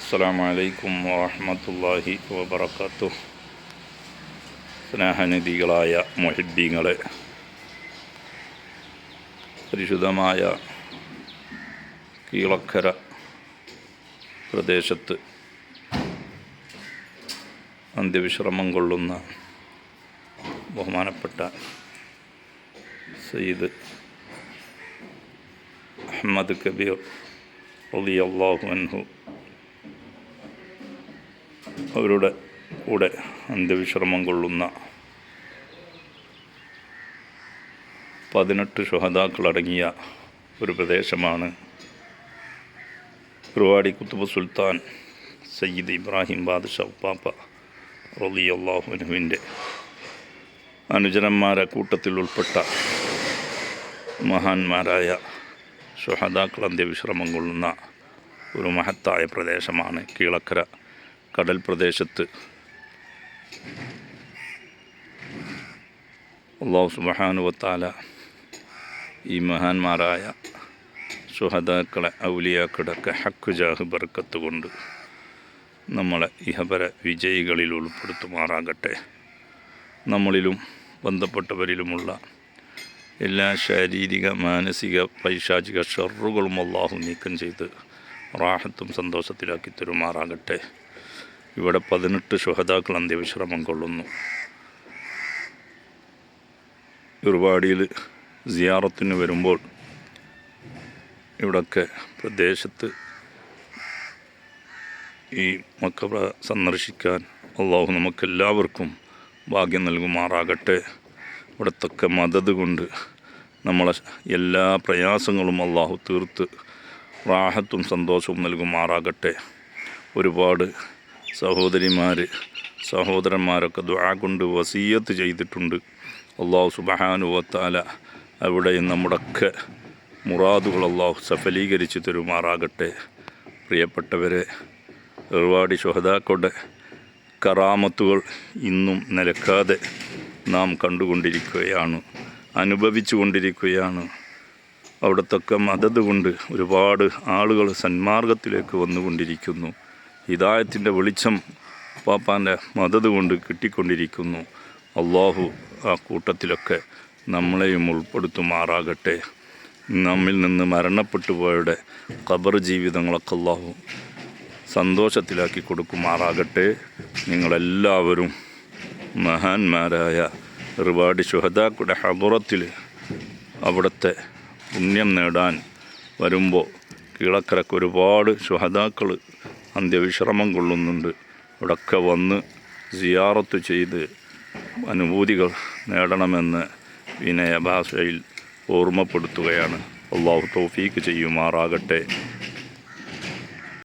അസ്സലാമു അലൈക്കും വറഹ്മത്തുള്ളാഹി വബറകാതുഹു. സ്നേഹനിധികളായ മുഹിബ്ബീങ്ങളെ, പരിശുദ്ധമായ കീളക്കര പ്രദേശത്ത് അന്ത്യവിശ്രമം കൊള്ളുന്ന ബഹുമാനപ്പെട്ട സയ്യിദ് അഹ്മദ് കബീർ റളിയല്ലാഹു അൻഹു അവരുടെ കൂടെ അന്ത്യവിശ്രമം കൊള്ളുന്ന 18 ശുഹദാക്കളടങ്ങിയ ഒരു പ്രദേശമാണ് കുറുവാടി കുത്തുബ് സുൽത്താൻ സയ്യിദ് ഇബ്രാഹിം ബാദ്ഷാ ഉപ്പാപ്പ റളിയല്ലാഹു അൻഹുവിൻ്റെ അനുജനന്മാരെ കൂട്ടത്തിൽ ഉൾപ്പെട്ട മഹാന്മാരായ ശുഹദാക്കൾ അന്ത്യവിശ്രമം കൊള്ളുന്ന ഒരു മഹത്തായ പ്രദേശമാണ് കീളക്കര കടൽ പ്രദേശത്ത്. അല്ലാഹു സുബ്ഹാനഹു വ തആല ഈ മഹാന്മാരായ ശുഹദാക്കളെ ഔലിയാക്കളൊക്കെ ഹക്ക് ജാഹ് ബർക്കത്ത് കൊണ്ട് നമ്മളെ ഇഹപര വിജയികളിൽ ഉൾപ്പെടുത്തുമാറാകട്ടെ. നമ്മളിലും ബന്ധപ്പെട്ടവരിലുമുള്ള എല്ലാ ശാരീരിക, മാനസിക, പൈശാചിക ഷർറുകളും അല്ലാഹു നീക്കം ചെയ്ത് റാഹത്തും സന്തോഷത്തിലാക്കി തരുമാറാകട്ടെ. ഇവിടെ 18 ശുഹദാക്കൾ അന്ത്യവിശ്രമം കൊള്ളുന്നു. കുറുവാടിയിൽ സിയാറത്തിന് വരുമ്പോൾ ഇവിടൊക്കെ പ്രദേശത്ത് ഈ മക്ബറ സന്ദർശിക്കാൻ അല്ലാഹു നമുക്കെല്ലാവർക്കും ഭാഗ്യം നൽകുമാറാകട്ടെ. ഇവിടത്തൊക്കെ മദത് കൊണ്ട് നമ്മളെ എല്ലാ പ്രയാസങ്ങളും അല്ലാഹു തീർത്ത് റാഹത്തും സന്തോഷവും നൽകുമാറാകട്ടെ. ഒരുപാട് സഹോദരിമാർ, സഹോദരന്മാരൊക്കെ ദുആ കൊണ്ട് വസിയ്യത്ത് ചെയ്തിട്ടുണ്ട്. അല്ലാഹു സുബ്ഹാനഹു വ തആല അവിടെയും നമ്മുടെയൊക്കെ മുറാദുകൾ അല്ലാഹു സഫലീകരിച്ച് തരുമാറാകട്ടെ. പ്രിയപ്പെട്ടവരെ, ഒരുപാട് ശുഹദാക്കളുടെ കറാമത്തുകൾ ഇന്നും നിലക്കാതെ നാം കണ്ടുകൊണ്ടിരിക്കുകയാണ്, അനുഭവിച്ചു കൊണ്ടിരിക്കുകയാണ്. അവിടത്തൊക്കെ മദത് കൊണ്ട് ഒരുപാട് ആളുകൾ സന്മാർഗത്തിലേക്ക് വന്നുകൊണ്ടിരിക്കുന്നു. ഹിദായത്തിൻ്റെ വെളിച്ചം പാപ്പാൻ്റെ മദത് കൊണ്ട് കിട്ടിക്കൊണ്ടിരിക്കുന്നു. അല്ലാഹു ആ കൂട്ടത്തിലൊക്കെ നമ്മളെയും ഉൾപ്പെടുത്തുമാറാകട്ടെ. നമ്മിൽ നിന്ന് മരണപ്പെട്ടു പോയവരുടെ ഖബർ ജീവിതങ്ങളൊക്കെ അല്ലാഹു സന്തോഷത്തിലാക്കി കൊടുക്കുമാറാകട്ടെ. നിങ്ങളെല്ലാവരും മഹാന്മാരായ ഒരുപാട് ശുഹദാക്കളുടെ ഹദറത്തിൽ അവിടുത്തെ പുണ്യം നേടാൻ വരുമ്പോൾ കീളക്കരക്ക് ഒരുപാട് ശുഹദാക്കൾ അന്ത്യവിശ്രമം കൊള്ളുന്നുണ്ട്. ഇവിടൊക്കെ വന്ന് സിയാറത്ത് ചെയ്ത് അനുഭൂതികൾ നേടണമെന്ന് വിനയഭാഷയിൽ ഓർമ്മപ്പെടുത്തുകയാണ്. അല്ലാഹു തൗഫീക്ക് ചെയ്യുമാറാകട്ടെ.